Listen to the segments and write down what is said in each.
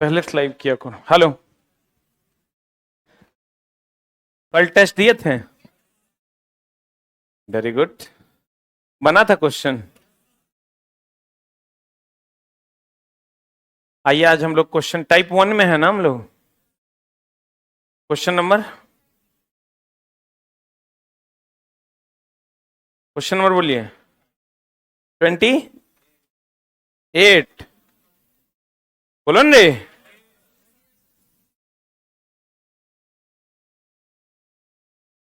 पहले स्लाइड किया करो। हेलो, कल टेस्ट दिए थे? Very good. बना था क्वेश्चन? आइए, आज हम लोग क्वेश्चन टाइप 1 में है ना हम लोग। क्वेश्चन नंबर बोलिए। 28 बोलो न रे।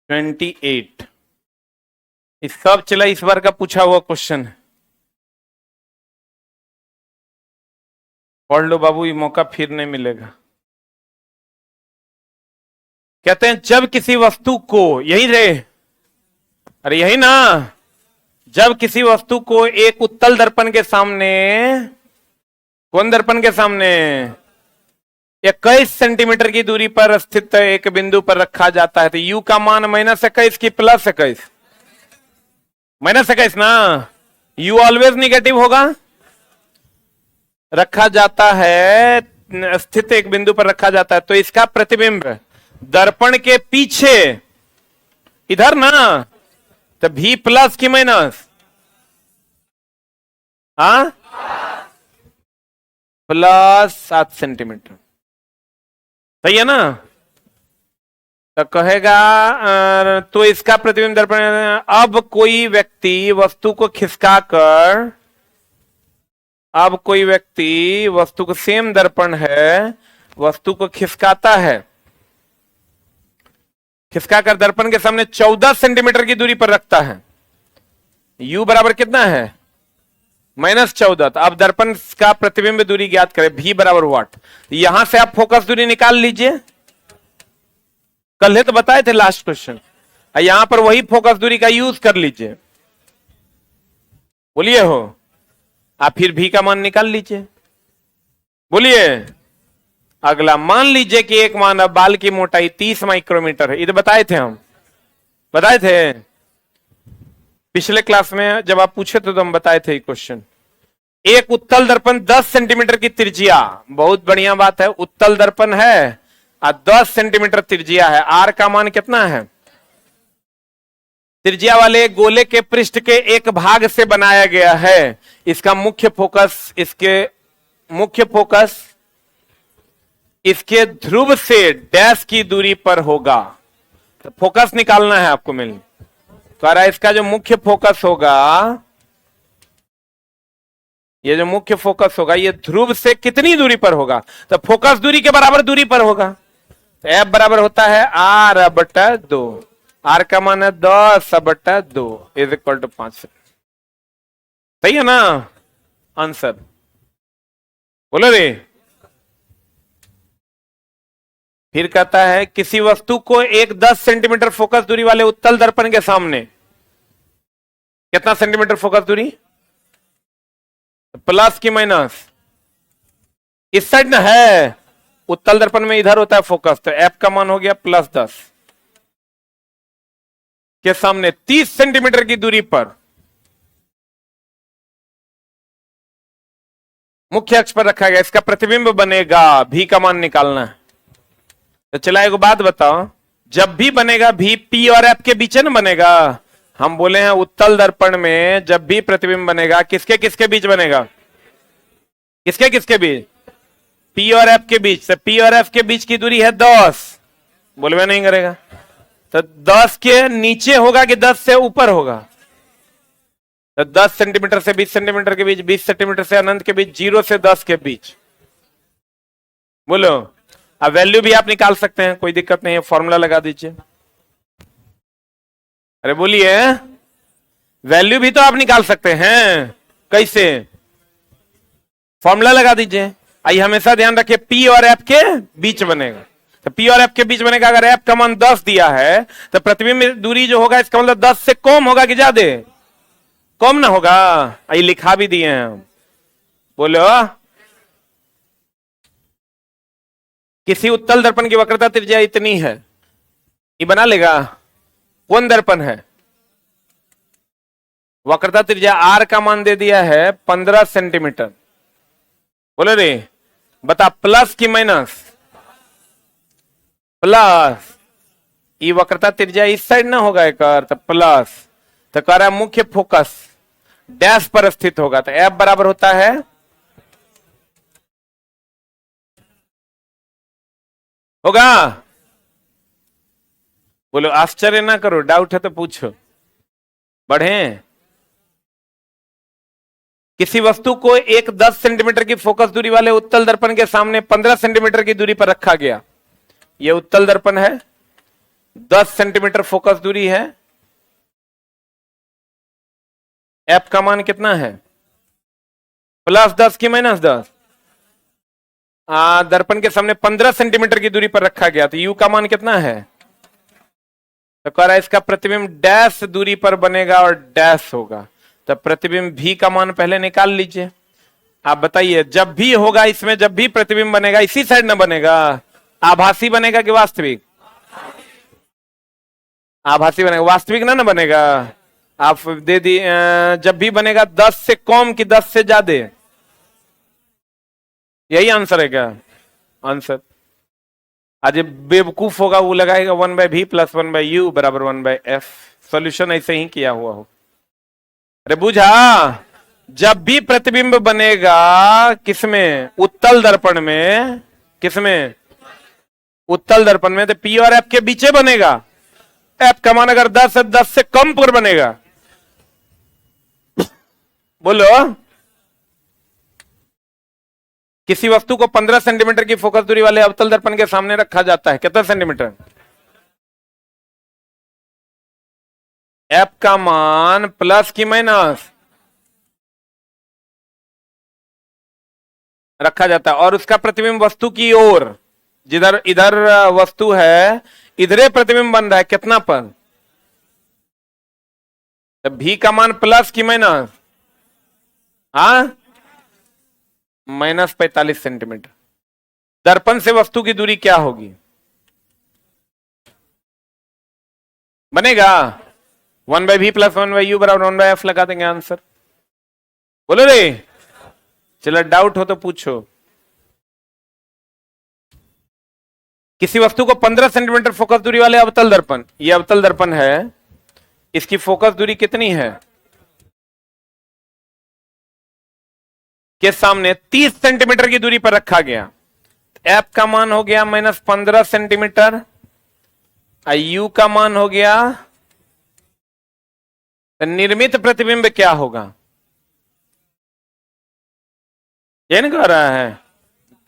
28 इस सब चला इस बार का पूछा हुआ क्वेश्चन है। पढ़ लो बाबू, ये मौका फिर नहीं मिलेगा। कहते हैं जब किसी वस्तु को, यही रे, अरे यही ना, जब किसी वस्तु को एक उत्तल दर्पण के सामने, कौन दर्पण के सामने, 21 सेंटीमीटर की दूरी पर स्थित एक बिंदु पर रखा जाता है, तो u का मान -21 की +21, -21 ना, u ऑलवेज निगेटिव होगा। रखा जाता है, स्थित एक बिंदु पर रखा जाता है, तो इसका प्रतिबिंब दर्पण के पीछे इधर ना, तो v प्लस की माइनस, हाँ, +7 सेंटीमीटर, सही है ना। तो कहेगा तो इसका प्रतिबिंब दर्पण, अब कोई व्यक्ति वस्तु को खिसकाकर, अब कोई व्यक्ति वस्तु को, सेम दर्पण है, वस्तु को खिसकाता है, खिसकाकर दर्पण के सामने 14 सेंटीमीटर की दूरी पर रखता है। u बराबर कितना है, -14। तो अब दर्पण का प्रतिबिंब दूरी ज्ञात करें, v बराबर वाट। यहां से आप फोकस दूरी निकाल लीजिए, कल तो बताए थे लास्ट क्वेश्चन। यहां पर वही फोकस दूरी का यूज कर लीजिए, बोलिए हो। आप फिर v का मान निकाल लीजिए, बोलिए। अगला मान लीजिए कि एक मानव बाल की मोटाई 30 माइक्रोमीटर है, ये तो बताए थे हम, बताए थे पिछले क्लास में जब आप पूछे थे, तो हम बताए थे क्वेश्चन। एक उत्तल दर्पण 10 सेंटीमीटर की त्रिज्या, बहुत बढ़िया बात है, उत्तल दर्पण है और 10 सेंटीमीटर त्रिज्या है। आर का मान कितना है, त्रिज्या वाले गोले के पृष्ठ के एक भाग से बनाया गया है। इसका मुख्य फोकस, इसके ध्रुव से डैश की दूरी पर होगा। तो फोकस निकालना है आपको, मिलने कह रहा है। इसका जो मुख्य फोकस होगा, ये जो मुख्य फोकस होगा, ये ध्रुव से कितनी दूरी पर होगा, तो फोकस दूरी के बराबर दूरी पर होगा। तो F बराबर होता है R/2। R का मान है 10/2 = 5। सही है ना आंसर, बोलो रे। फिर कहता है किसी वस्तु को एक 10 सेंटीमीटर फोकस दूरी वाले उत्तल दर्पण के सामने, कितना सेंटीमीटर फोकस दूरी, प्लस की माइनस, इस साइड ना है, उत्तल दर्पण में इधर होता है फोकस, तो F का मान हो गया +10 के सामने 30 सेंटीमीटर की दूरी पर मुख्य अक्ष पर रखा गया। इसका प्रतिबिंब बनेगा, v का मान निकालना है। तो चला एक बात बताओ, जब भी बनेगा v p और f के बीच में बनेगा। हम बोले हैं उत्तल दर्पण में जब भी प्रतिबिंब बनेगा, किसके किसके बीच बनेगा, किसके किसके बीच, p और f के बीच। तो p और f के बीच की दूरी है 10, बोलवे नहीं करेगा। तो 10 के नीचे होगा कि 10 से ऊपर होगा, तो 10 सेंटीमीटर से 20 सेंटीमीटर के बीच, 20 सेंटीमीटर से अनंत के बीच, 0 से 10 के बीच। बोलो, अब वैल्यू भी आप निकाल सकते हैं, कोई दिक्कत नहीं है, फॉर्मूला लगा दीजिए। अरे बोलिए, वैल्यू भी तो आप निकाल सकते हैं, कैसे, फॉर्मूला लगा दीजिए। आइए हमेशा ध्यान रखिए, P और F के बीच बनेगा। तो P और F के बीच बनेगा, अगर F का मान 10 दिया है, तो प्रतिबिंब दूरी जो होगा, इसका मतलब 10 से कम होगा कि ज्यादा, कम ना होगा। आइए लिखा भी दिए हैं हम, बोलो। किसी उत्तल दर्पण की वक्रता त्रिज्या इतनी है, ये बना लेगा। कौन दर्पण है, वक्रता त्रिज्या R का मान दे दिया है 15 सेंटीमीटर, बोलो रे। बता प्लस की माइनस? प्लस। ये वक्रता त्रिज्या इस साइड ना होगा एक तो प्लस, तो कह रहा है मुख्य फोकस डैश पर स्थित होगा, तो एफ बराबर होता है होगा। बोलो आश्चर्य ना करो, डाउट है तो पूछो। बढ़े। किसी वस्तु को एक 10 सेंटीमीटर की फोकस दूरी वाले उत्तल दर्पण के सामने 15 सेंटीमीटर की दूरी पर रखा गया। यह उत्तल दर्पण है, 10 सेंटीमीटर फोकस दूरी है। एफ का मान कितना है? +10 की -10। दर्पण के सामने 15 सेंटीमीटर की दूरी पर रखा गया, तो यू का मान कितना है? तो कह रहा है इसका प्रतिबिंब डैश दूरी पर बनेगा और डैश होगा, तो प्रतिबिंब भी का मान पहले निकाल लीजिए। आप बताइए, जब भी होगा इसमें, जब भी प्रतिबिंब बनेगा इसी साइड ना बनेगा, आभासी बनेगा कि वास्तविक? आभासी बनेगा, वास्तविक ना बनेगा। आप दे दी जब भी बनेगा 10 से कम कि 10 से ज्यादा, यही आंसर है क्या? आंसर आज बेवकूफ होगा वो लगाएगा 1/v + 1/u बराबर 1/f। सॉल्यूशन ऐसे ही किया हुआ हो। अरे बुझा, जब भी प्रतिबिंब बनेगा किसमें? उत्तल दर्पण में। किसमें? उत्तल दर्पण में, तो पी और एफ के बीच बनेगा। एफ का मान अगर 10 है, 10 से कम पर बनेगा। बोलो, किसी वस्तु को 15 सेंटीमीटर की फोकस दूरी वाले अवतल दर्पण के सामने रखा जाता है, कितना सेंटीमीटर? एफ का मान प्लस की माइनस रखा जाता है, और उसका प्रतिबिंब वस्तु की ओर, जिधर इधर वस्तु है इधरे प्रतिबिंब बन रहा है, कितना पर? भी का मान प्लस की माइनस? -45 सेंटीमीटर। दर्पण से वस्तु की दूरी क्या होगी? बनेगा 1/v + 1/u बराबर 1/f लगा देंगे आंसर। बोलो रे, चलो डाउट हो तो पूछो। किसी वस्तु को 15 सेंटीमीटर फोकस दूरी वाले अवतल दर्पण, ये अवतल दर्पण है, इसकी फोकस दूरी कितनी है? के सामने 30 सेंटीमीटर की दूरी पर रखा गया। एफ का मान हो गया -15 सेंटीमीटर, यू का मान हो गया, तो निर्मित प्रतिबिंब क्या होगा? ये नहीं कह रहा है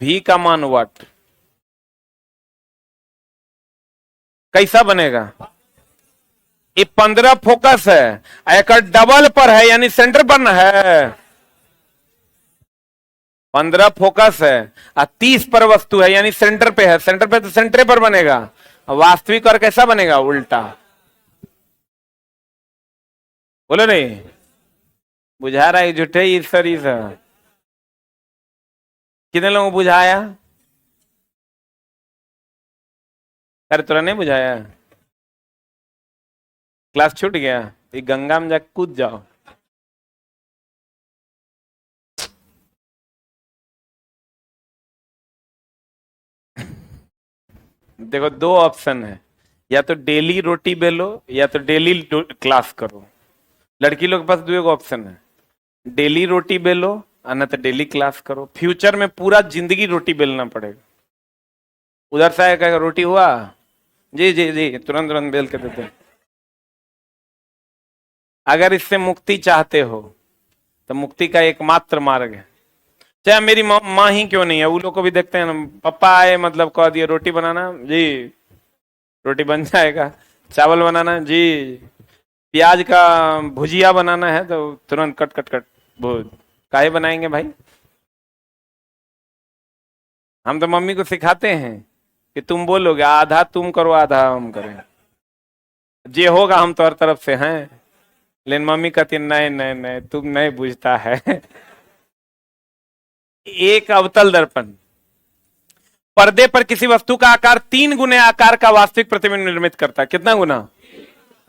भी का मान वाट कैसा बनेगा? ये 15 फोकस है, एक डबल पर है, यानी सेंटर पर ना है। 15 फोकस है और 30 पर वस्तु है, यानी सेंटर पे है। सेंटर पे तो सेंटर पर बनेगा। वास्तविक और कैसा बनेगा? उल्टा। बोलो नहीं, बुझा रहा है झूठे ईश्वर ईश्वर। कितने लोगों को बुझाया? अरे तुरा नहीं बुझाया? क्लास छूट गया? ये गंगा में जाकर कूद जाओ। देखो, 2 ऑप्शन है, या तो डेली रोटी बेलो या तो डेली क्लास करो। लड़की लोग के पास 2 ऑप्शन है, डेली रोटी बेलो और न तो डेली क्लास करो। फ्यूचर में पूरा जिंदगी रोटी बेलना पड़ेगा। उधर से आएगा, रोटी हुआ? जी जी जी, तुरंत तुरंत बेल के देते। अगर इससे मुक्ति चाहते हो तो मुक्ति का एकमात्र मार्ग है, चाहे मेरी माँ ही क्यों नहीं है, वो लोग को भी देखते हैं ना, पापा आए मतलब कह दिए रोटी बनाना जी, रोटी बन जाएगा। चावल बनाना जी, प्याज का भुजिया बनाना है तो तुरंत कट कट कट भूज। काहे बनाएंगे भाई? हम तो मम्मी को सिखाते हैं कि तुम बोलोगे, आधा तुम करो आधा हम करें, जे होगा हम तो हर तरफ से हैं। लेकिन मम्मी कहती है नहीं नहीं नहीं, तुम नहीं बुझता है। एक अवतल दर्पण पर्दे पर किसी वस्तु का आकार 3 गुने आकार का वास्तविक प्रतिबिंब निर्मित करता है। कितना गुना?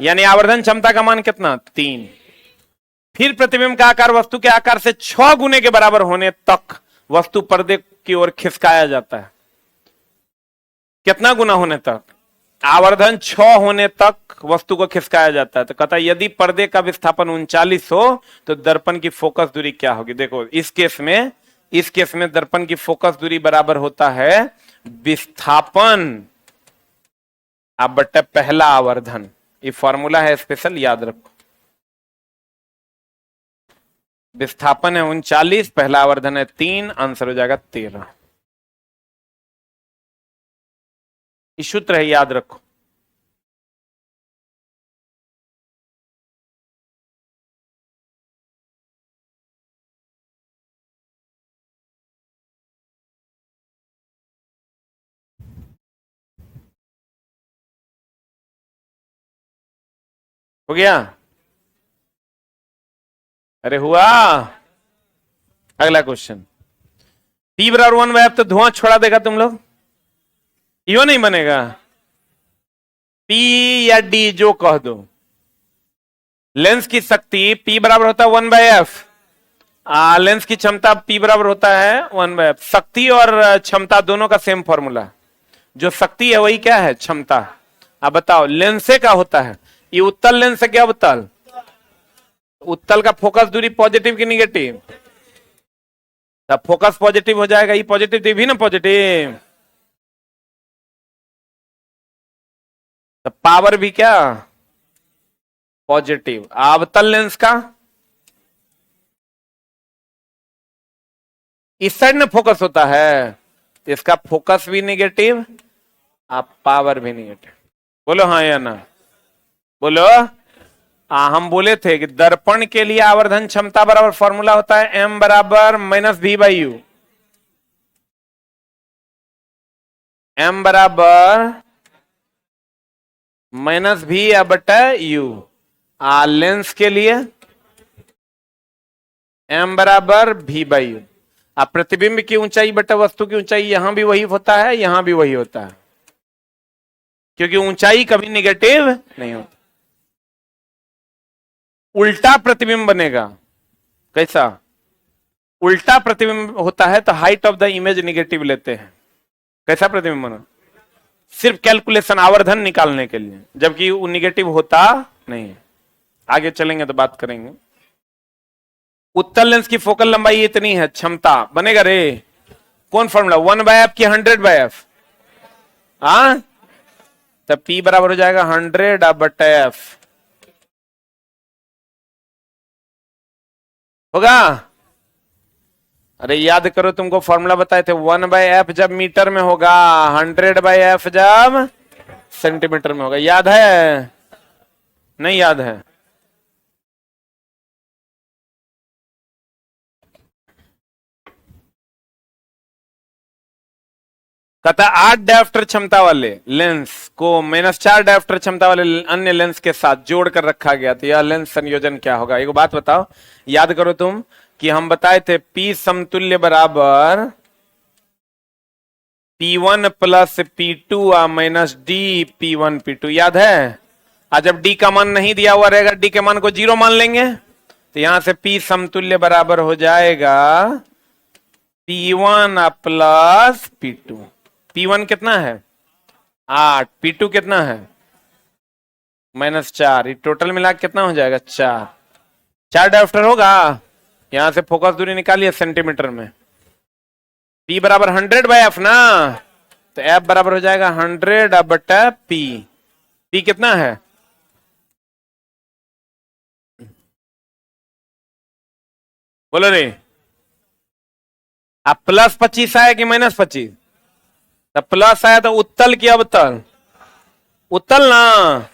यानी आवर्धन क्षमता का मान कितना? 3। फिर प्रतिबिंब का आकार वस्तु के आकार से 6 गुने के बराबर होने तक वस्तु पर्दे की ओर खिसकाया जाता है। कितना गुना होने तक? आवर्धन 6 होने तक वस्तु को खिसकाया जाता है। तो कहता है यदि पर्दे का विस्थापन 39 हो तो दर्पण की फोकस दूरी क्या होगी? देखो इस केस में दर्पण की फोकस दूरी बराबर होता है विस्थापन अब बट्टा पहला आवर्धन। ये फॉर्मूला है स्पेशल, याद रखो। विस्थापन है 39, पहला आवर्धन है 3, आंसर हो जाएगा 13। ये सूत्र है, याद रखो। हो गया? अरे हुआ। अगला क्वेश्चन, P बराबर 1/f तो धुआं छोड़ा देगा तुम लोग, यो नहीं बनेगा। P या D जो कह दो, लेंस की शक्ति P बराबर होता है 1/f, लेंस की क्षमता P बराबर होता है 1/f। शक्ति और क्षमता दोनों का सेम फॉर्मूला। जो शक्ति है वही क्या है? क्षमता। अब बताओ लेंस से क्या होता है? ये उत्तल लेंस है क्या? उत्तल, उत्तल का फोकस दूरी पॉजिटिव की निगेटिव? तब फोकस पॉजिटिव हो जाएगा, ये पॉजिटिव दी भी ना पॉजिटिव, तो पावर भी क्या? पॉजिटिव। अवतल लेंस का इस साइड में फोकस होता है, इसका फोकस भी निगेटिव, आप पावर भी निगेटिव। बोलो हाँ या ना? बोलो। हम बोले थे कि दर्पण के लिए आवर्धन क्षमता बराबर फॉर्मूला होता है m बराबर -v/u। m बराबर -v/u। लेंस के लिए m बराबर v/u। अब प्रतिबिंब की ऊंचाई बटा वस्तु की ऊंचाई, यहां भी वही होता है, यहां भी वही होता है, क्योंकि ऊंचाई कभी निगेटिव नहीं होती। उल्टा प्रतिबिंब बनेगा। कैसा? उल्टा प्रतिबिंब होता है तो height of the image negative लेते हैं। कैसा प्रतिबिंब बना? सिर्फ कैलकुलेशन, आवर्धन निकालने के लिए, जबकि वो निगेटिव होता नहीं है। आगे चलेंगे तो बात करेंगे। उत्तल लेंस की फोकल लंबाई इतनी है, क्षमता बनेगा रे। कौन फॉर्मूला? 1/f की 100/f? हाँ, तब P बराबर हो जाएगा 100/f। होगा? अरे याद करो, तुमको फॉर्मूला बताए थे, 1/f जब मीटर में होगा, 100/f जब सेंटीमीटर में होगा। याद है? नहीं याद है? कहता 8 डायोप्टर क्षमता वाले लेंस को -4 डायोप्टर क्षमता वाले अन्य लेंस के साथ जोड़कर रखा गया, तो यह लेंस संयोजन क्या होगा? एक बात बताओ, याद करो तुम कि हम बताए थे P समतुल्य बराबर P1 plus P2 minus D P1 P2। याद है? आज जब D का मान नहीं दिया हुआ रहेगा, D के मान को 0 मान लेंगे, तो यहां से P समतुल्य बराबर हो जाएगा P1 प्लस P2। P1 कितना है? 8। P2 कितना है? -4। ये टोटल मिला कितना हो जाएगा? 4। 4 डायोप्टर होगा। यहां से फोकस दूरी निकालिए सेंटीमीटर में। P बराबर 100/f ना, तो F बराबर हो जाएगा 100/P। P कितना है? बोलो रे। अब +25 आया कि -25? तब प्लस आया तो उत्तल की अवतल? उत्तल ना,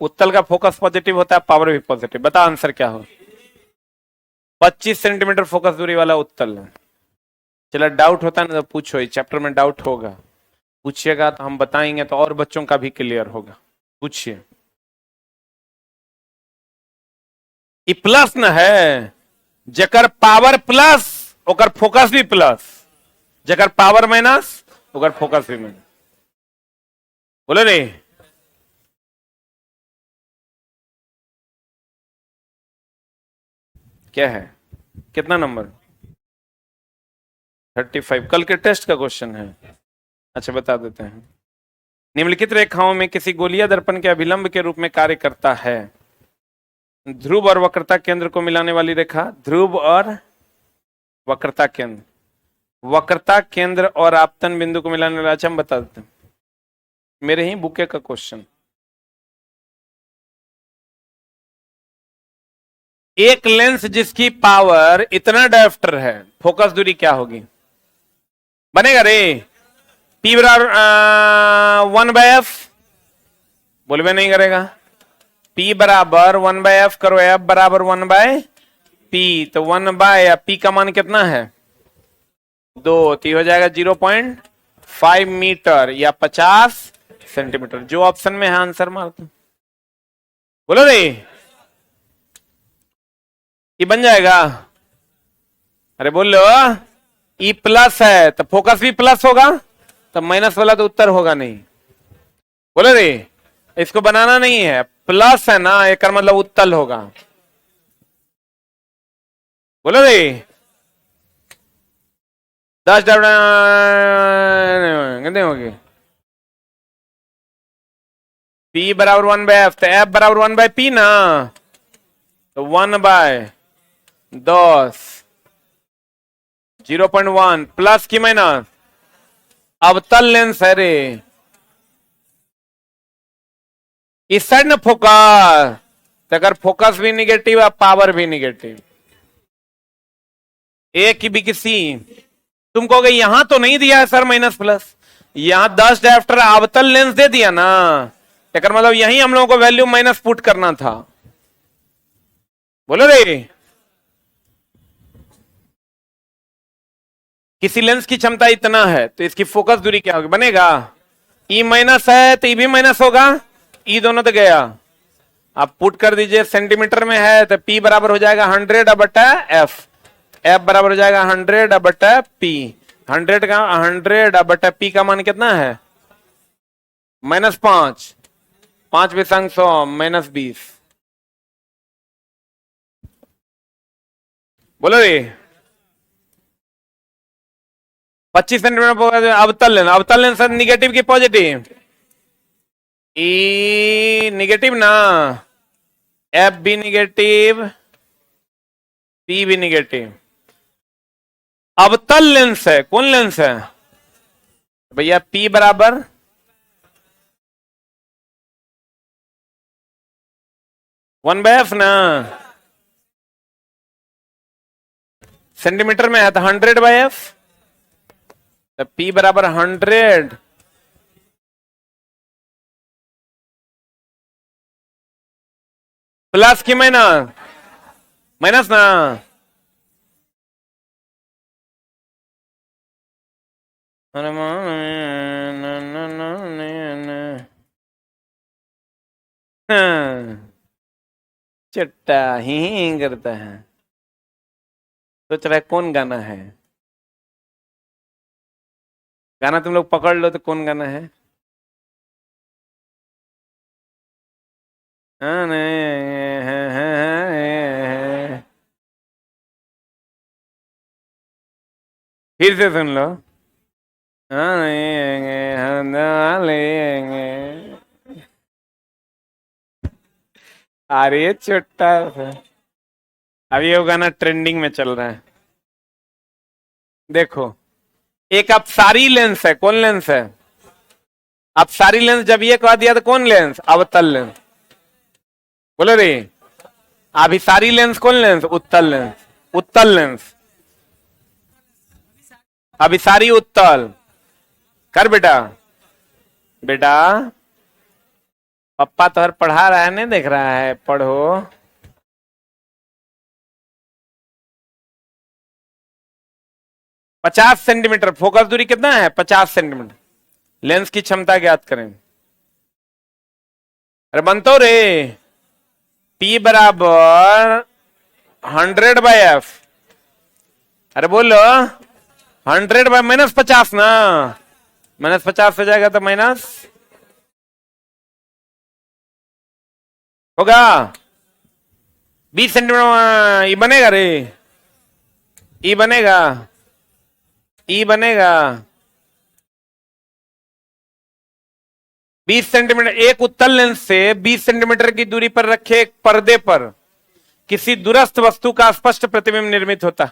उत्तल का फोकस पॉजिटिव होता है, पावर भी पॉजिटिव। बता आंसर क्या हो? 25 सेंटीमीटर फोकस दूरी वाला उत्तल है। चलो डाउट होता है ना तो पूछो, इस चैप्टर में डाउट होगा, पूछिएगा तो हम बताएंगे, तो और बच्चों का भी क्लियर होगा। पूछिए। ई प्लस न है, जकर पावर प्लस ओकर फोकस भी प्लस, जकर पावर माइनस ओकर फोकस भी माइनस। बोलो रे। क्या है? कितना नंबर? 35 कल के टेस्ट का क्वेश्चन है। अच्छा बता देते हैं। निम्नलिखित रेखाओं में किसी गोलीय दर्पण के अभिलंब के रूप में कार्य करता है। ध्रुव और वक्रता केंद्र को मिलाने वाली रेखा, ध्रुव और वक्रता केंद्र, वक्रता केंद्र और आपतन बिंदु को मिलाने वाला। अच्छा हम बता देते हैं, मेरे ही बुके का क्वेश्चन। एक लेंस जिसकी पावर इतना डायोप्टर है, फोकस दूरी क्या होगी? बनेगा रे P बराबर 1/f, बोलबे नहीं करेगा। P बराबर 1/f करो, F बराबर 1/p, तो 1/p का मान कितना है? 2, तो हो जाएगा 0.5 मीटर या 50 सेंटीमीटर। जो ऑप्शन में है आंसर मार दो। बोलो रे, ये बन जाएगा। अरे बोल लो, E प्लस है तो फोकस भी प्लस होगा, तो माइनस वाला तो उत्तर होगा नहीं। बोलो रे, इसको बनाना नहीं है, प्लस है ना, एक मतलब उत्तल होगा। बोलो रे, 10 कितने होगी? P बराबर 1/f, तो F बराबर 1/p ना, तो 1/10 0.1 प्लस की माइनस। अवतल लेंस है रे, इस साइड ना फोकस, तो अगर फोकस भी निगेटिव है पावर भी निगेटिव। ए की भी किसी तुम कहोगे यहां तो नहीं दिया है सर माइनस प्लस, यहां 10 डायोप्टर अवतल लेंस दे दिया ना, अगर मतलब यही हम लोगों को वैल्यू माइनस पुट करना था। बोलो रे, किसी लेंस की क्षमता इतना है तो इसकी फोकस दूरी क्या होगी? बनेगा E माइनस है तो E भी माइनस होगा, E दोनों तो गया। आप पुट कर दीजिए, सेंटीमीटर में है तो P बराबर हो जाएगा 100/f, F बराबर हो जाएगा 100/p। 100/p का मान कितना है? -5, 5 विषांक 100 -20। बोलो रे, 25 सेंटीमीटर अवतल लेंस, अवतल लेंस निगेटिव की पॉजिटिव? E निगेटिव ना, F भी निगेटिव, P भी निगेटिव। अवतल लेंस है, कौन लेंस है भैया? P बराबर 1/f ना, सेंटीमीटर में है तो 100/f, तो P बराबर 100 प्लस की माइनस, माइनस ना, चट्टा ही करता है। सोच रहा है कौन गाना है? गाना तुम लोग पकड़ लो तो कौन गाना है? फिर से सुन लो। अरे छोटा सा, अभी वो गाना ट्रेंडिंग में चल रहा है। देखो, एक अपसारी लेंस है, कौन लेंस है? अपसारी लेंस जब ये कह दिया तो कौन लेंस? अवतल लेंस। बोलो रे, अभिसारी लेंस कौन लेंस? उत्तल लेंस। उत्तल लेंस, अभिसारी उत्तल। कर बेटा, बेटा पप्पा तो हर पढ़ा रहा है, नहीं देख रहा है? पढ़ो। पचास सेंटीमीटर फोकस दूरी कितना है? 50 सेंटीमीटर। लेंस की क्षमता ज्ञात करें। अरे बनतो रे, P बराबर 100/f। अरे बोलो 100 -50 ना, -50 हो जाएगा तो माइनस होगा 20 सेंटीमीटर। ई बनेगा रे, ई बनेगा, ई बनेगा 20 सेंटीमीटर। एक उत्तल लेंस से 20 सेंटीमीटर की दूरी पर रखे एक पर्दे पर किसी दूरस्थ वस्तु का स्पष्ट प्रतिबिंब निर्मित होता।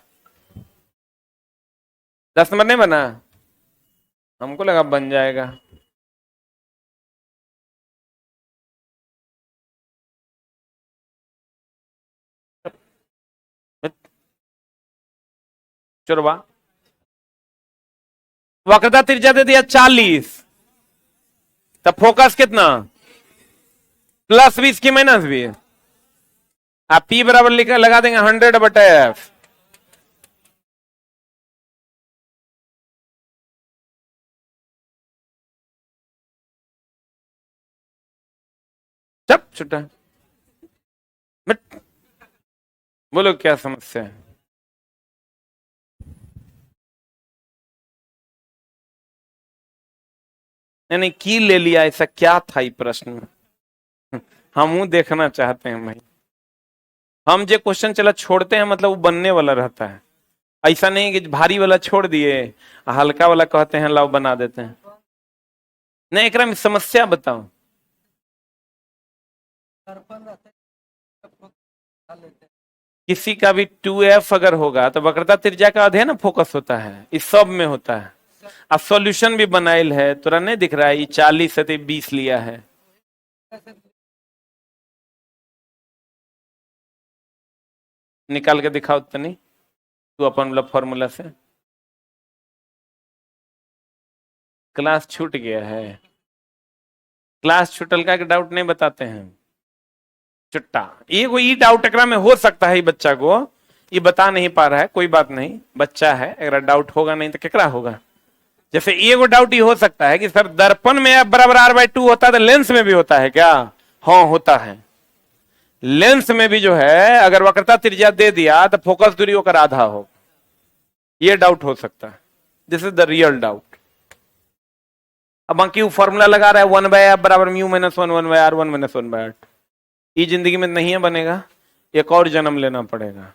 10 नंबर नहीं बना, हमको लगा बन जाएगा। चुरवा वक्रता त्रिज्या दे दिया 40, तब फोकस कितना +20 की -20। आप P बराबर लिखा लगा देंगे 100/f। सब छुट्टा। बोलो क्या समस्या है? नहीं की ले लिया, ऐसा क्या था ये प्रश्न में? हम देखना चाहते हैं भाई। हम जो क्वेश्चन चला छोड़ते हैं मतलब वो बनने वाला रहता है। ऐसा नहीं कि भारी वाला छोड़ दिए हल्का वाला कहते हैं लाओ बना देते हैं। नहीं एक में समस्या बताओ। किसी का भी 2f अगर होगा तो वक्रता त्रिज्या का अध्ययन फोकस होता है, इस सब में होता है। अब सॉल्यूशन भी बनाइल है, तुरंत नहीं दिख रहा है। ये 40 से 20 लिया है। निकाल के दिखाओ तनी तू अपन मतलब फॉर्मूला से। क्लास छूट गया है। क्लास छूटल का डाउट नहीं बताते हैं चुट्टा। ये कोई डाउट एकरा में हो सकता है बच्चा को, ये बता नहीं पा रहा है, कोई बात नहीं, बच्चा है, अगर डाउट होगा नहीं तो केकरा होगा। जैसे ये को डाउट ये हो सकता है कि सर दर्पण में F बराबर R/2 होता है तो लेंस में भी होता है क्या? हाँ होता है। लेंस में भी जो है अगर वक्रता त्रिज्या दे दिया तो फोकस दूरी होकर आधा हो, ये डाउट हो सकता है। This is the real doubt. अब बाकी वो फॉर्मूला लगा रहा है 1/f बराबर म्यू -1 1/r 1 -1/r। ये जिंदगी में नहीं है बनेगा, एक और जन्म लेना पड़ेगा।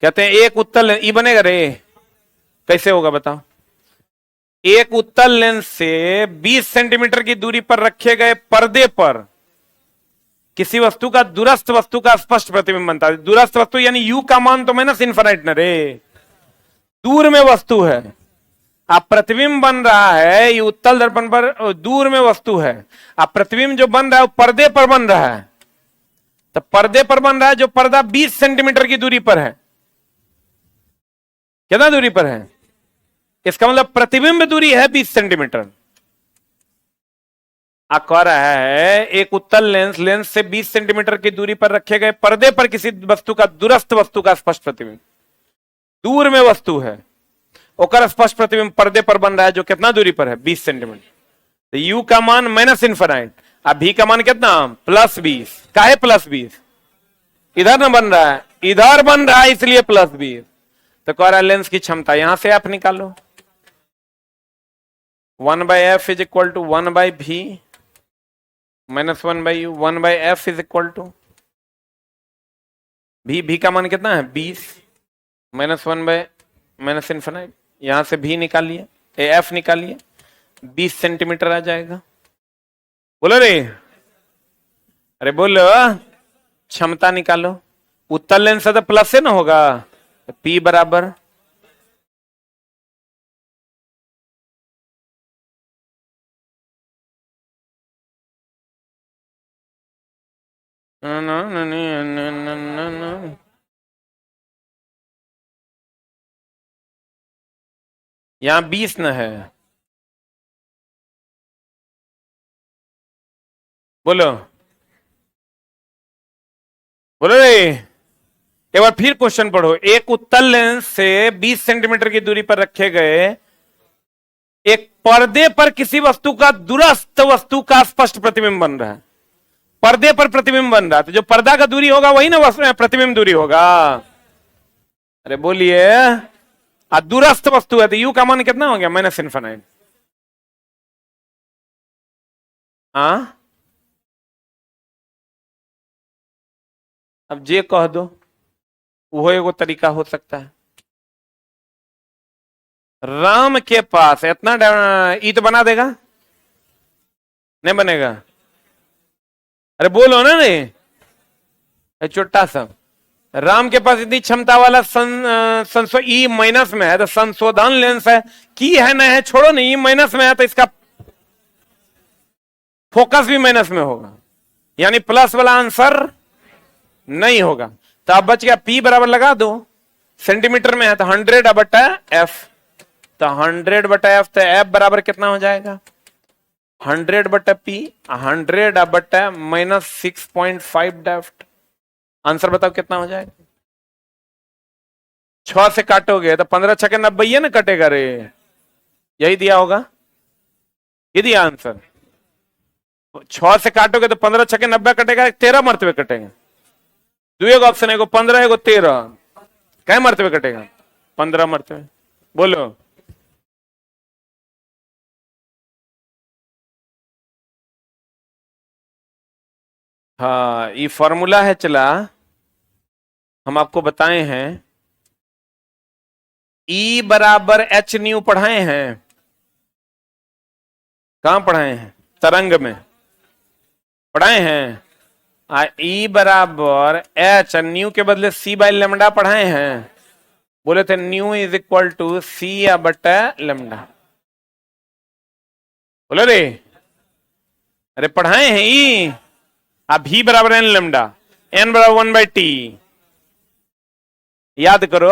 कहते हैं एक उत्तल ये बनेगा रे, कैसे होगा बताओ? एक उत्तल लेंस से 20 सेंटीमीटर की दूरी पर रखे गए पर्दे पर किसी वस्तु का दूरस्थ वस्तु का स्पष्ट प्रतिबिंब बनता है। दूरस्थ वस्तु यानी यू का मान तो -इनफिनिट न रे, दूर में वस्तु है। अब प्रतिबिंब बन रहा है ये उत्तल दर्पण पर, दूर में वस्तु है। अब प्रतिबिंब जो बन रहा है वो पर्दे पर बन रहा है, तो पर्दे पर बन रहा है जो पर्दा 20 सेंटीमीटर की दूरी पर है। कितना दूरी पर है? इसका मतलब प्रतिबिंब दूरी है 20 सेंटीमीटर। आप कह रहा है एक उत्तल लेंस से 20 सेंटीमीटर की दूरी पर रखे गए पर्दे पर किसी वस्तु का दूरस्थ वस्तु का स्पष्ट प्रतिबिंब, दूर में वस्तु है ओकर स्पष्ट प्रतिबिंब पर्दे पर बन रहा है जो कितना दूरी पर है 20 सेंटीमीटर। तो u का मान -इनफिनिट, अब v का मान कितना +20। काहे +20? इधर ना बन रहा है, इधर बन रहा है इसलिए +20। तो कह रहा है लेंस की क्षमता यहां से आप निकालो 1/f is equal to 1/v -1/u 1/f is equal to v का मान कितना है 20 -1/-, यहां से v निकालिए, f निकालिए, 20 सेंटीमीटर आ जाएगा। बोलो रे, अरे बोलो, क्षमता निकालो। उत्तल लेंस से तो प्लस से ना होगा, P बराबर यहां 20 न है। बोलो बोलो रे, एक बार फिर क्वेश्चन पढ़ो। एक उत्तल लेंस से 20 सेंटीमीटर की दूरी पर रखे गए एक पर्दे पर किसी वस्तु का दूरस्थ वस्तु का स्पष्ट प्रतिबिंब बन रहा है। पर्दे पर प्रतिबिंब बन रहा है तो जो पर्दा का दूरी होगा वही ना प्रतिबिंब दूरी होगा। अरे बोलिए, दूरस्थ वस्तु है तो यू का मान कितना हो गया -इनफिनिट। हाँ अब जे कह दो वो एगो तरीका हो सकता है। राम के पास इतना ई तो बना देगा, नहीं बनेगा? अरे बोलो ना रे, छोटा सा। राम के पास इतनी क्षमता वाला ई माइनस में है तो संशोधन लेंस है, की है ना है छोड़ो नहीं, ई माइनस में है तो इसका फोकस भी माइनस में होगा, यानी प्लस वाला आंसर नहीं होगा। तो अब बच गया पी बराबर लगा दो, सेंटीमीटर में है तो 100/f, तो 100/f, तो f बराबर कितना हो जाएगा? 100/p, 100 -6.5 डेफ्ट। आंसर बताओ कितना हो जाएगा? 6 से काटोगे तो 15 छके 90 है ना कटेगा रे, यही दिया होगा, ये दिया आंसर। 6 से काटोगे तो 15 छके 90 कटेगा, 13 मरतबे कटेगा। दो ऑप्शन है, 15 है 13, क्या मरतबे कटेगा? 15 मरतबे। बोलो। हाँ, ये फॉर्मूला है, चला हम आपको बताए हैं। E बराबर एच न्यू पढ़ाए हैं, कहां पढ़ाए हैं? तरंग में पढ़ाए हैं। E बराबर एच, न्यू के बदले c/λ पढ़ाए हैं। बोले थे new is equal to c/λ। बोले रे, अरे पढ़ाए हैं ई। अब v बराबर n λ, n बराबर 1/t, याद करो।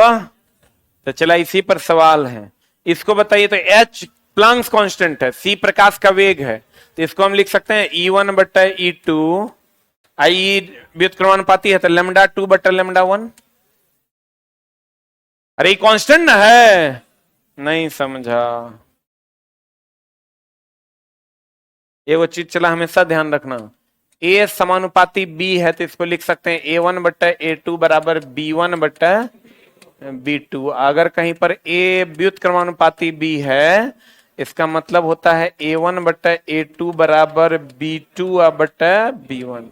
तो चला इसी पर सवाल है, इसको बताइए। तो h प्लांक्स कांस्टेंट है, c प्रकाश का वेग है, तो इसको हम लिख सकते हैं E1/E2, आई व्युत्क्रमानुपाती है तो λ2/λ1। अरे ये कांस्टेंट ना है, नहीं समझा। ये वो चीज चला हमेशा ध्यान रखना, a समानुपाती b है तो इसको लिख सकते हैं A1/A2 बराबर B1/B2। अगर कहीं पर a व्युत्क्रमानुपाती b है, इसका मतलब होता है A1/A2 बराबर B2/B1।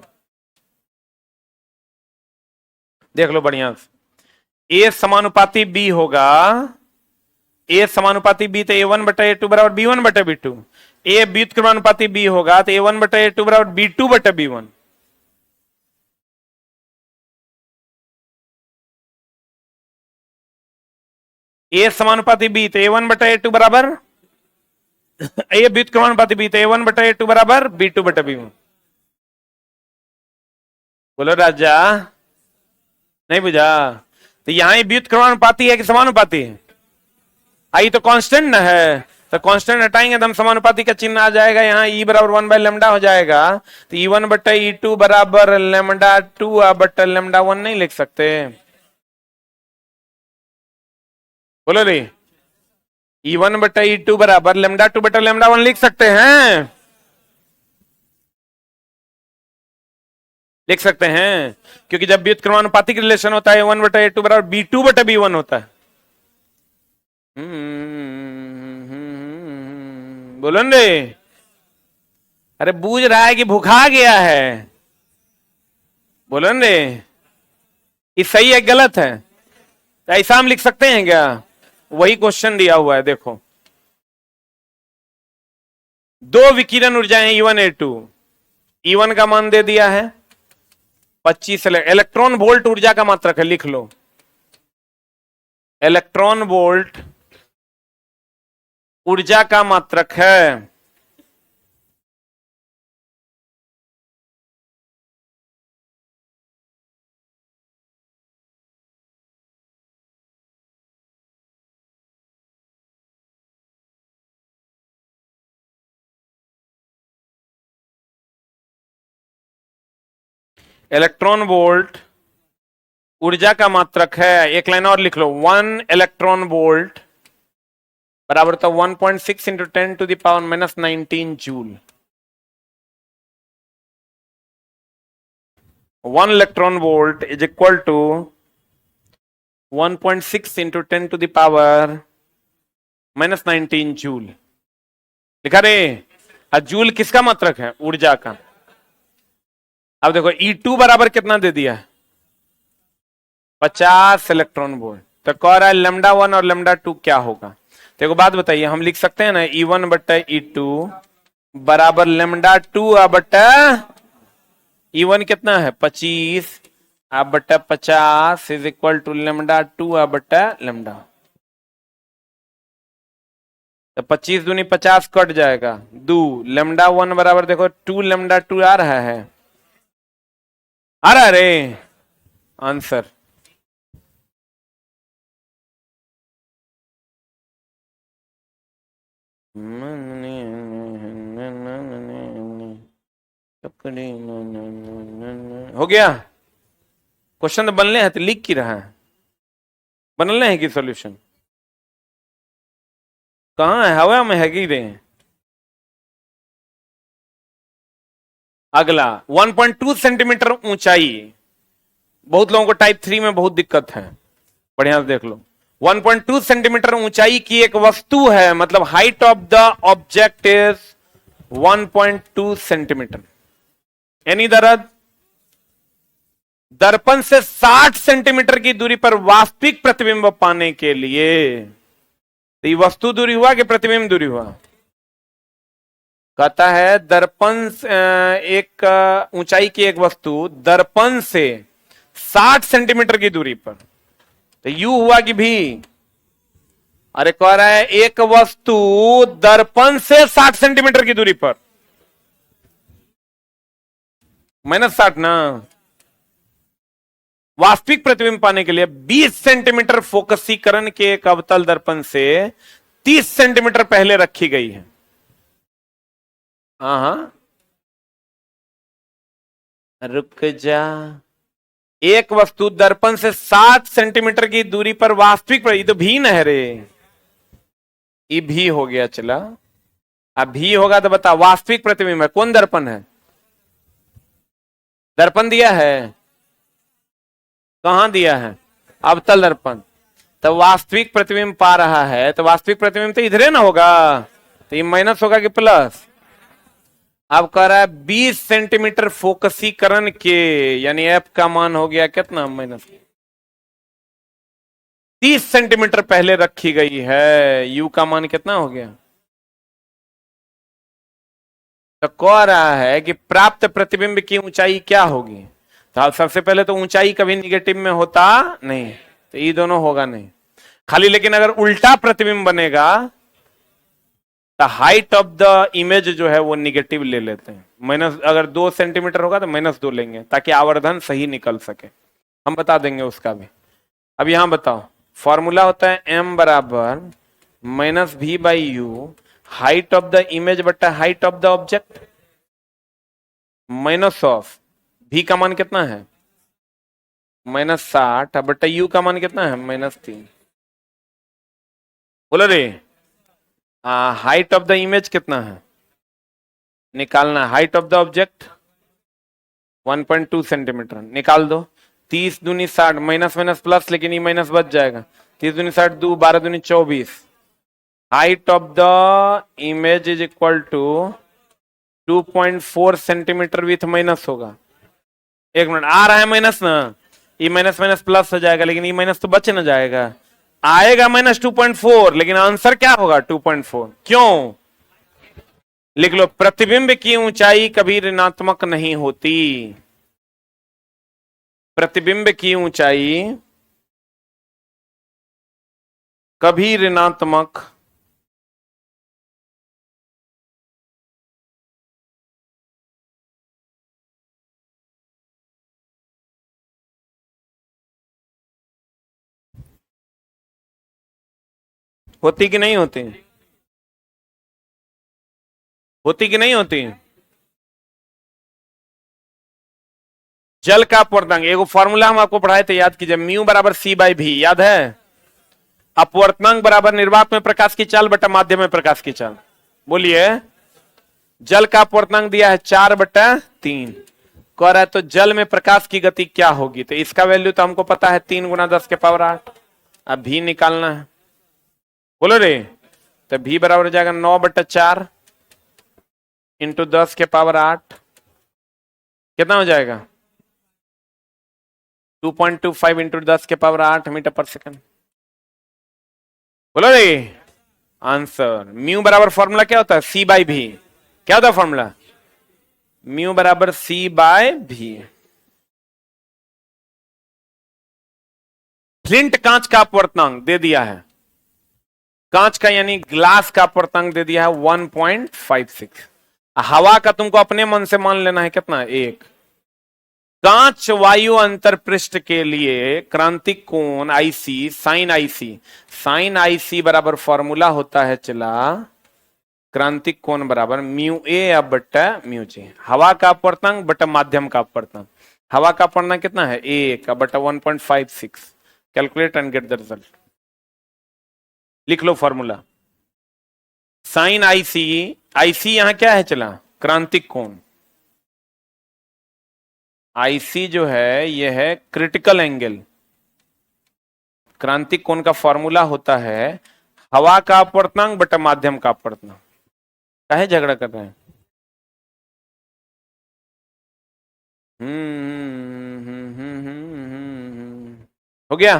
देख लो बढ़िया से, a समानुपाती b होगा, a समानुपाती b तो A1/A2 बराबर B1/B2। a व्युत्क्रमानुपाती b होगा तो A1/A2 बराबर B2/B1। a समानुपाती b तो A1/A2 बराबर, a व्युत्क्रमानुपाती b तो A1/A2 बराबर B2/B1। बोलो राजा, नहीं बुझा? तो यहां व्युत्क्रमानुपाती है कि समानुपाती है? आई तो कांस्टेंट ना है, तो कांस्टेंट हटाएंगे तो हम समानुपाती का चिन्ह आ जाएगा, यहाँ E बराबर 1/λ हो जाएगा। तो E1/E2 बराबर λ2/λ1 नहीं लिख सकते? बोलो रे, E1/E2 बराबर λ2/λ1 लिख सकते हैं? लिख सकते हैं, क्योंकि जब व्युत्क्रमानुपाती रिलेशन होता है A1/A2 बराबर B2/B1 होता है। बोलो रे, अरे बूझ रहा है कि भूखा गया है? बोलो रे, ये सही है गलत है? ऐसा हम लिख सकते हैं क्या? वही क्वेश्चन दिया हुआ है, देखो। दो विकिरण ऊर्जाएं E1 A2, E1 का मान दे दिया है 25 इलेक्ट्रॉन वोल्ट ऊर्जा का मात्रक है, लिख लो। इलेक्ट्रॉन वोल्ट ऊर्जा का मात्रक है। इलेक्ट्रॉन वोल्ट ऊर्जा का मात्रक है, एक लाइन और लिख लो, 1 इलेक्ट्रॉन वोल्ट बराबर तो 1.6 into 10⁻⁻19 joule. 1 electron volt is equal to 1.6 into 10⁻⁻19 joule. लिखा रे? जूल किसका मात्रक है? ऊर्जा का। अब देखो E2 बराबर कितना दे दिया है? 50 इलेक्ट्रॉन वोल्ट। तो कह रहा है λ1 और λ2 क्या होगा? तो एक बात बताइए, हम लिख सकते हैं ना E1 बट्टा E2 बराबर लेमडा 2 बट्टा E1 कितना है 25 आप बट्टा 50 इज इक्वल टू लेमडा 2 बट्टा लेमडा। तो 25 दूनी 50 कट जाएगा, 2 लेमडा 1 बराबर देखो 2 लेमडा 2 आ रहा है, आ रहा रे आंसर। हो गया। क्वेश्चन तो बनने हैं तो लिख की रहा है, बनने हैं कि सॉल्यूशन कहाँ है, हवा में है कि रे। अगला 1.2 सेंटीमीटर ऊंचाई, बहुत लोगों को टाइप 3 में बहुत दिक्कत है, बढ़िया से देख लो। 1.2 सेंटीमीटर ऊंचाई की एक वस्तु है, मतलब height of the object is 1.2 centimetre. यानी दर्पण से 60 सेंटीमीटर की दूरी पर वास्तविक प्रतिबिंब पाने के लिए, तो ये वस्तु दूरी हुआ कि प्रतिबिंब दूरी हुआ? कहता है दर्पण एक ऊंचाई की एक वस्तु दर्पण से 60 सेंटीमीटर की दूरी पर, तो यू हुआ कि भी? अरे कह रहा है एक वस्तु दर्पण से 60 सेंटीमीटर की दूरी पर, -60 ना, वास्तविक प्रतिबिंब पाने के लिए 20 सेंटीमीटर फोकसीकरण के एक अवतल दर्पण से 30 सेंटीमीटर पहले रखी गई है। हाँ रुक जा, एक वस्तु दर्पण से 60 सेंटीमीटर की दूरी पर वास्तविक, ये तो भी न है रे, ये भी हो गया चला। अब भी होगा तो बता वास्तविक प्रतिबिंब है कौन दर्पण है? दर्पण दिया है, कहां दिया है? अवतल दर्पण। तो वास्तविक प्रतिबिंब पा रहा है, तो वास्तविक प्रतिबिंब तो इधरे ना होगा, तो ये माइनस होगा कि प्लस? अब कह रहा है 20 सेंटीमीटर फोकसीकरण के, यानी एफ का मान हो गया कितना -30 सेंटीमीटर पहले रखी गई है, यू का मान कितना हो गया? तो कह रहा है कि प्राप्त प्रतिबिंब की ऊंचाई क्या होगी? तो अब सबसे पहले तो ऊंचाई कभी निगेटिव में होता नहीं, तो ये दोनों होगा नहीं खाली, लेकिन अगर उल्टा प्रतिबिंब बनेगा तो हाइट ऑफ द इमेज जो है वो निगेटिव ले लेते हैं, माइनस, अगर 2 सेंटीमीटर होगा तो -2 लेंगे ताकि आवर्धन सही निकल सके, हम बता देंगे उसका भी। अब यहां बताओ, फॉर्मूला होता है m बराबर -v/u, height of the image बटा height of the object, minus of v का मान कितना है -60 बटा u का मान कितना है -3। बोलो रे, हाइट ऑफ द इमेज कितना है निकालना, height of the object 1.2 centimetre निकाल दो, 30 दूनी 60, माइनस माइनस प्लस, लेकिन ये माइनस बच जाएगा, 30 दूनी 60, 2 12 दूनी 24, height of the image is equal to 2.4 centimetre with minus होगा। एक मिनट, आ रहा है माइनस ना, ये माइनस माइनस प्लस हो जाएगा, लेकिन ये माइनस तो बच ना जाएगा, आएगा -2.4, लेकिन आंसर क्या होगा 2.4। क्यों? लिख लो, प्रतिबिंब की ऊंचाई कभी ऋणात्मक नहीं होती, प्रतिबिंब की ऊंचाई कभी ऋणात्मक होती कि नहीं होती? होती कि नहीं होती? जल का अपवर्तनांक, एगो फॉर्मूला हम आपको पढ़ाए थे, याद कीजिए, म्यू बराबर c/v, याद है? अपवर्तनांक बराबर निर्वात में प्रकाश की चाल बटा माध्यम में प्रकाश की चाल। बोलिए, जल का अपवर्तनांक दिया है 4/3, कह रहा है तो जल में प्रकाश की गति क्या होगी? तो इसका वैल्यू तो हमको पता है 3 × 10⁸। अब भी निकालना है, बोलो रे, तो भी बराबर हो जाएगा 9/4 × 10⁸, कितना हो जाएगा 2.25 × 10⁸ मीटर पर सेकंड। बोलो रे, आंसर। म्यू बराबर फॉर्मूला क्या होता है? सी बाई भी। क्या होता है फॉर्मूला? म्यू बराबर सी बाय भी। फ्लिंट कांच का अपवर्तनांक दे दिया है, कांच का यानी ग्लास का अपवर्तनांक दे दिया है 1.56। हवा का तुमको अपने मन से मान लेना है कितना? 1। कांच वायु अंतर पृष्ठ के लिए क्रांतिक कोण आईसी साइन आईसी बराबर फॉर्मूला होता है चला क्रांतिक कोण बराबर म्यू ए अब बट्टा म्यू जी। हवा का अपवर्तनांक बट्टा माध्यम का अपवर्तनांक। हवा का अपवर्तनांक कितना है? 1 बट्टा 1.56। Calculate and get the result. लिख लो फॉर्मूला। साइन आईसी, आईसी यहां क्या है चला? क्रांतिक कोण। आईसी जो है यह है क्रिटिकल एंगल। क्रांतिक कोण का फॉर्मूला होता है हवा का अपवर्तनांक बटा माध्यम का अपवर्तनांक। काहे झगड़ा कर रहे हैं? हो गया।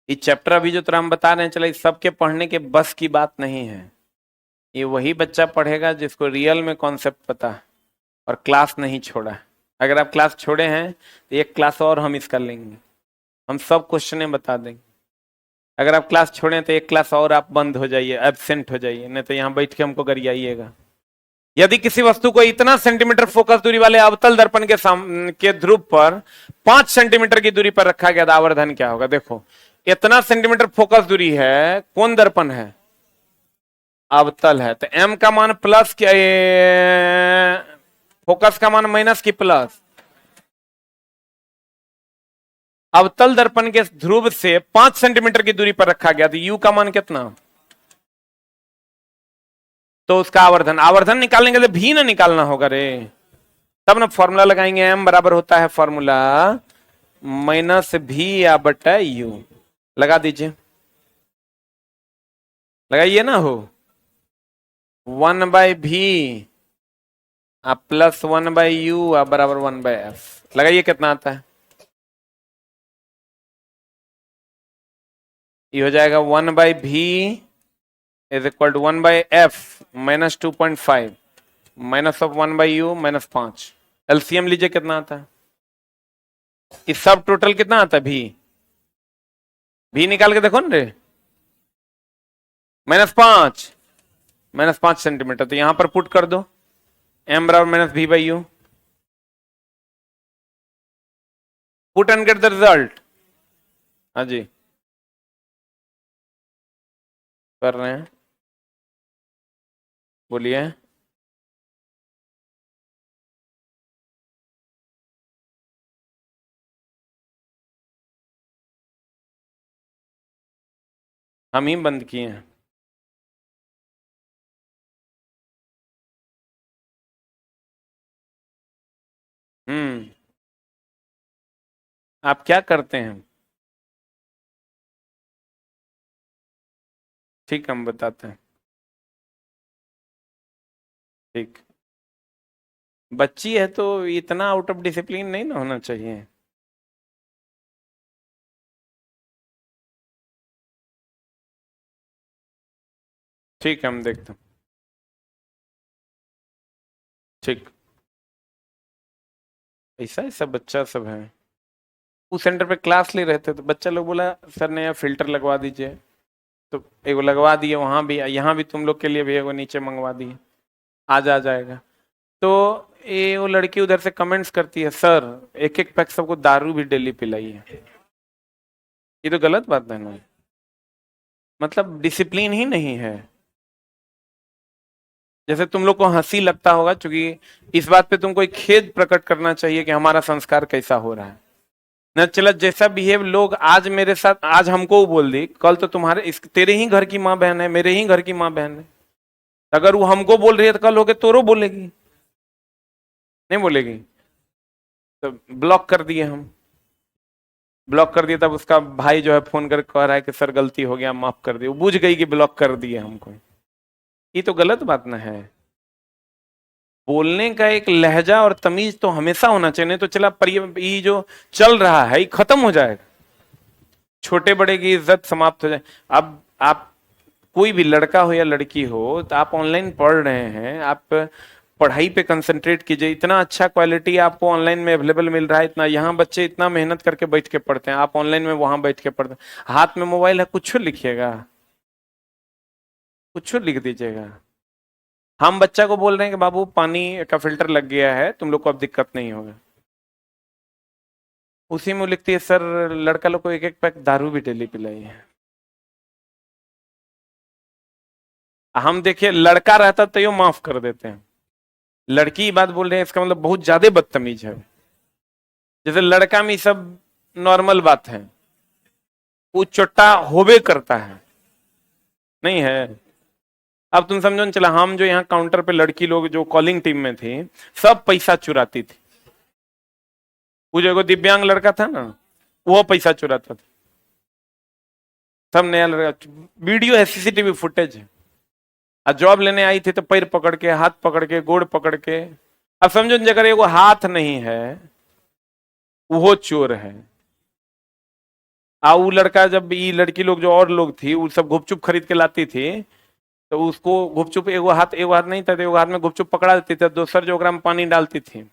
ये चैप्टर अभी जो हम बता रहे हैं चला इस सबके पढ़ने के बस की बात नहीं है। ये वही बच्चा पढ़ेगा जिसको रियल में कॉन्सेप्ट पता है और क्लास नहीं छोड़ा है। अगर आप क्लास छोड़े हैं तो एक क्लास और हम इसका लेंगे, हम सब क्वेश्चन बता देंगे। अगर आप क्लास छोड़े तो एक क्लास और आप बंद हो जाइए, एब्सेंट हो जाइए, नहीं तो यहाँ बैठ के हमको गरियाइएगा। यदि किसी वस्तु को इतना सेंटीमीटर फोकस दूरी वाले अवतल दर्पण के ध्रुव पर 5 सेंटीमीटर की दूरी पर रखा गया तो आवर्धन क्या होगा? देखो इतना सेंटीमीटर फोकस दूरी है, कौन दर्पण है? अवतल है। तो m का मान प्लस क्या, फोकस का मान माइनस की प्लस? अवतल दर्पण के ध्रुव से 5 सेंटीमीटर की दूरी पर रखा गया तो u का मान कितना? तो उसका आवर्धन, आवर्धन निकालने के लिए भी ना निकालना होगा रे, तब ना फॉर्मूला लगाएंगे। m बराबर होता है फॉर्मूला माइनस भी या बटा u। लगा दीजिए, लगाइए ना। हो 1/v प्लस 1/u बराबर 1/f। लगाइए कितना आता है? ये हो जाएगा 1/v is equal to 1/f minus 2.5 minus of 1/u minus 5। LCM लीजिए कितना आता है? इस सब टोटल कितना आता है? भी निकाल के देखो ना रे। -5 सेंटीमीटर, तो यहां पर पुट कर दो m बराबर माइनस भी by you. Put and get the result. हाँ जी कर रहे हैं, बोलिए। हम ही बंद किए हैं। आप क्या करते हैं? ठीक, हम बताते हैं। ठीक, बच्ची है तो इतना आउट ऑफ डिसिप्लिन नहीं ना होना चाहिए। ठीक है, हम देखते हैं। ठीक, ऐसा ऐसा बच्चा सब है। उस सेंटर पे क्लास ले रहे थे तो बच्चा लोग बोला सर नया फिल्टर लगवा दीजिए, तो एगो लगवा दिए, वहां भी यहाँ भी तुम लोग के लिए भी एगो नीचे मंगवा दिए, आज आ जाएगा। तो ये वो लड़की उधर से कमेंट्स करती है सर एक एक पैक सबको दारू भी डेली पिलाई है। ये तो गलत बात है ना, मतलब डिसिप्लिन ही नहीं है। जैसे तुम लोग को हंसी लगता होगा, क्योंकि इस बात पे तुमको एक खेद प्रकट करना चाहिए कि हमारा संस्कार कैसा हो रहा है। न चला जैसा बिहेव लोग आज मेरे साथ, आज हमको बोल दी, कल तो तुम्हारे तेरे ही घर की माँ बहन है, मेरे ही घर की माँ बहन है। अगर वो हमको बोल रही है तो कल होके तोरो बोलेगी, नहीं बोलेगी? तो ब्लॉक कर दिए हम, ब्लॉक कर दिया। तब उसका भाई जो है फोन कर कह रहा है कि सर गलती हो गया माफ कर दिए। वो बुझ गई कि ब्लॉक कर दिए हमको। ये तो गलत बात ना है। बोलने का एक लहजा और तमीज तो हमेशा होना चाहिए, नहीं तो चला पर ये जो चल रहा है ये खत्म हो जाएगा। छोटे बड़े की इज्जत समाप्त हो जाए। अब आप कोई भी लड़का हो या लड़की हो, तो आप ऑनलाइन पढ़ रहे हैं, आप पढ़ाई पे कंसंट्रेट कीजिए। इतना अच्छा क्वालिटी आपको ऑनलाइन में अवेलेबल मिल रहा है, इतना यहाँ बच्चे इतना मेहनत करके बैठ के पढ़ते हैं, आप ऑनलाइन में वहां बैठ के पढ़ते हैं। हाथ में मोबाइल है, कुछ लिखिएगा, कुछ लिख दीजिएगा। हम बच्चा को बोल रहे हैं कि बाबू पानी का फिल्टर लग गया है, तुम लोग को अब दिक्कत नहीं होगा, उसी में लिखती है सर लड़का लोग को एक एक पैक दारू भी डेली पिलाई है। हम देखिए लड़का रहता तो यो माफ कर देते हैं, लड़की की बात बोल रहे हैं, इसका मतलब बहुत ज्यादा बदतमीज है। जैसे लड़का में सब नॉर्मल बात है, वो चोट्टा होबे करता है, नहीं है। अब तुम समझो न, चला हम जो यहाँ काउंटर पे लड़की लोग जो कॉलिंग टीम में थी, सब पैसा चुराती थी। वो जो दिव्यांग लड़का था ना, वो पैसा चुराता था। सब नया लड़का, वीडियो है, सीसीटीवी फुटेज है। जॉब लेने आई थी तो पैर पकड़ के, हाथ पकड़ के, गोड़ पकड़ के। अब समझो अगर एगो हाथ नहीं है, वो चोर है। वो लड़का जब ये लड़की लोग जो और लोग थी, वो सब गुपचुप खरीद के लाती थी, तो उसको गुपचुप एगो हाथ नहीं था, तो एगो हाथ में गुपचुप पकड़ा देती थी, दूसर जो में पानी डालती थी,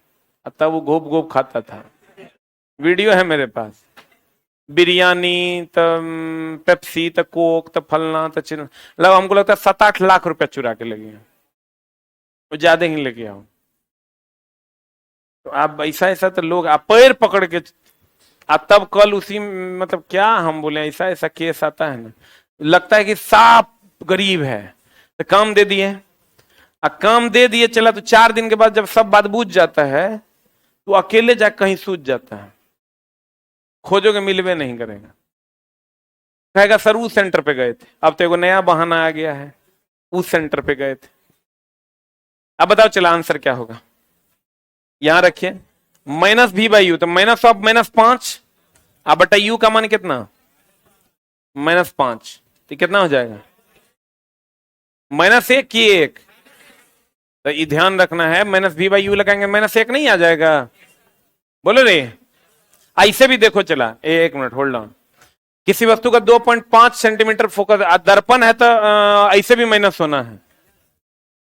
तब वो घोप घोप खाता था। वीडियो है मेरे पास। बिरयानी त पेप्सी त कोक त फलना त चिन्ह, मतलब हमको लगता है 7-8 लाख रुपया चुरा के लगे हैं, वो ज्यादा ही लेके आओ। तो आप ऐसा तो लोग आप पैर पकड़ के, तब कल उसी मतलब क्या हम बोले, ऐसा केस आता है ना, लगता है कि साफ गरीब है तो काम दे दिए, काम दे दिए चला, तो 4 दिन के बाद जब सब बात बूझ जाता है, तो अकेले जाकर कहीं सूझ जाता है, खोजोगे मिलवे नहीं करेगा, कहेगा सर उस सेंटर पे गए थे। अब तो एगो नया बहाना आ गया है, उस सेंटर पे गए थे। अब बताओ चला आंसर क्या होगा, यहां रखिए -v/u, तो -5 अब बटा u का मान कितना, -5, तो कितना हो जाएगा, -1 की 1। तो ये ध्यान रखना है, -v/u लगाएंगे -1 नहीं आ जाएगा, बोलो रे। ऐसे भी देखो चला, एक मिनट होल्ड ऑन, किसी वस्तु का 2.5 सेंटीमीटर फोकस, दर्पण है तो ऐसे भी माइनस होना है,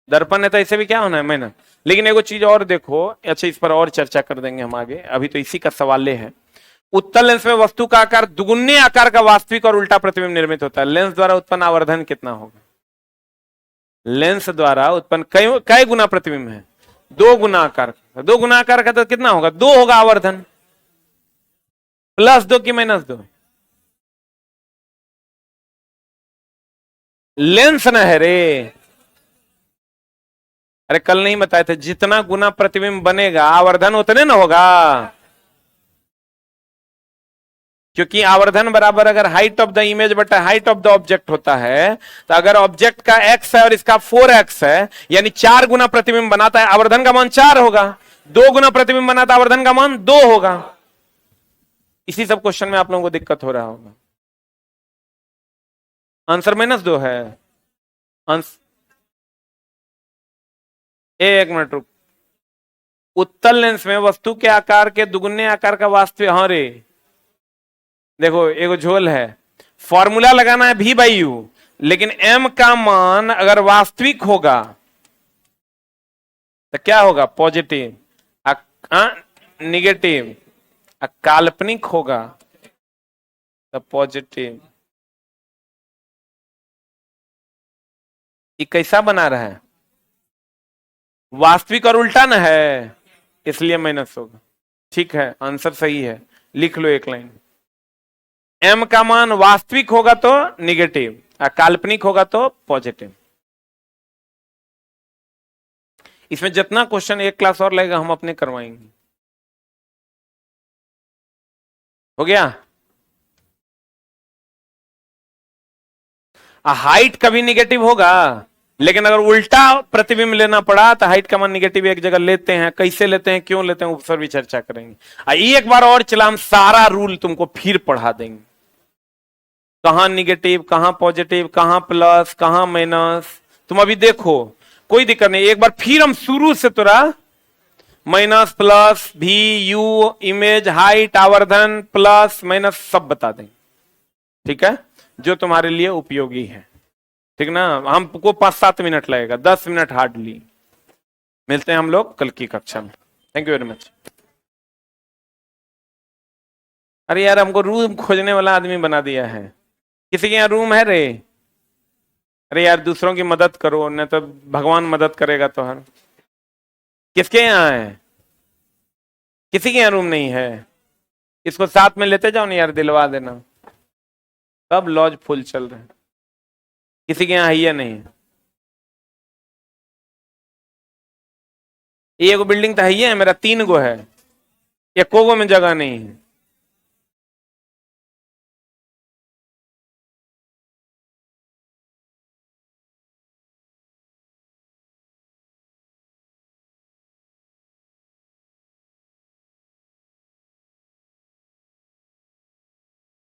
दर्पण है तो ऐसे भी क्या होना है, माइनस। लेकिन एगो चीज और देखो, अच्छा इस पर और चर्चा कर देंगे हम आगे, अभी तो इसी का सवाल है। उत्तल लेंस में वस्तु का आकार दुगुने आकार का वास्तविक और उल्टा प्रतिबिंब निर्मित होता है। लेंस द्वारा उत्पन्न आवर्धन कितना होगा, लेंस द्वारा उत्पन्न कई गुना प्रतिबिंब है, 2 गुना आकार, 2 गुना आकार का तो कितना होगा, 2 होगा आवर्धन, +2 की -2, लेंस न है रे। अरे कल नहीं बताए थे, जितना गुना प्रतिबिंब बनेगा आवर्धन उतने न होगा, क्योंकि आवर्धन बराबर अगर हाइट ऑफ द इमेज बटा हाइट ऑफ द ऑब्जेक्ट होता है, तो अगर ऑब्जेक्ट का x है और इसका 4x है, यानी 4 गुना प्रतिबिंब बनाता है, आवर्धन का मान 4 होगा। 2 गुना प्रतिबिंब बनाता है, आवर्धन का मान 2 होगा। इसी सब क्वेश्चन में आप लोगों को दिक्कत हो रहा होगा। आंसर -2 है। एक मिनट रुक, उत्तल लेंस में वस्तु के आकार के दुगुने आकार का वास्तविक, हाँ रे देखो एगो झोल है, फॉर्मूला लगाना है v/u, लेकिन m का मान अगर वास्तविक होगा तो क्या होगा, पॉजिटिव, निगेटिव, काल्पनिक होगा तो पॉजिटिव। ये कैसा बना रहा है, वास्तविक और उल्टा ना है, इसलिए माइनस होगा। ठीक है, आंसर सही है, लिख लो एक लाइन। m का मान वास्तविक होगा तो निगेटिव, काल्पनिक होगा तो पॉजिटिव। इसमें जितना क्वेश्चन एक क्लास और लगेगा हम अपने करवाएंगे। हो गया। हाइट कभी निगेटिव होगा, लेकिन अगर उल्टा प्रतिबिंब लेना पड़ा तो हाइट का मान निगेटिव एक जगह लेते हैं, कैसे लेते हैं, क्यों लेते हैं, उस पर भी चर्चा करेंगे। एक बार और चला, हम सारा रूल तुमको फिर पढ़ा देंगे, कहां निगेटिव, कहां पॉजिटिव, कहां प्लस, कहां माइनस। तुम अभी देखो, कोई दिक्कत नहीं, एक बार फिर हम शुरू से तुरा minus plus v/u image height आवर्धन प्लस माइनस सब बता देंगे। ठीक है, जो तुम्हारे लिए उपयोगी है। ठीक ना, हमको 5-7 मिनट लगेगा, 10 मिनट हार्डली। मिलते हैं हम लोग कल की कक्षा में। Thank you very much. अरे यार, हमको रूम खोजने वाला आदमी बना दिया है। किसी के यहाँ रूम है रे? अरे यार, दूसरों की मदद करो, नहीं तो भगवान मदद करेगा तो हर। किसके यहाँ है? किसी के यहाँ रूम नहीं है? इसको साथ में लेते जाओ ना यार, दिलवा देना। सब लॉज फुल चल रहे हैं। किसी के यहाँ है या नहीं? ये एगो बिल्डिंग तो है ही है, मेरा 3 गो है, एको गो में जगह नहीं है।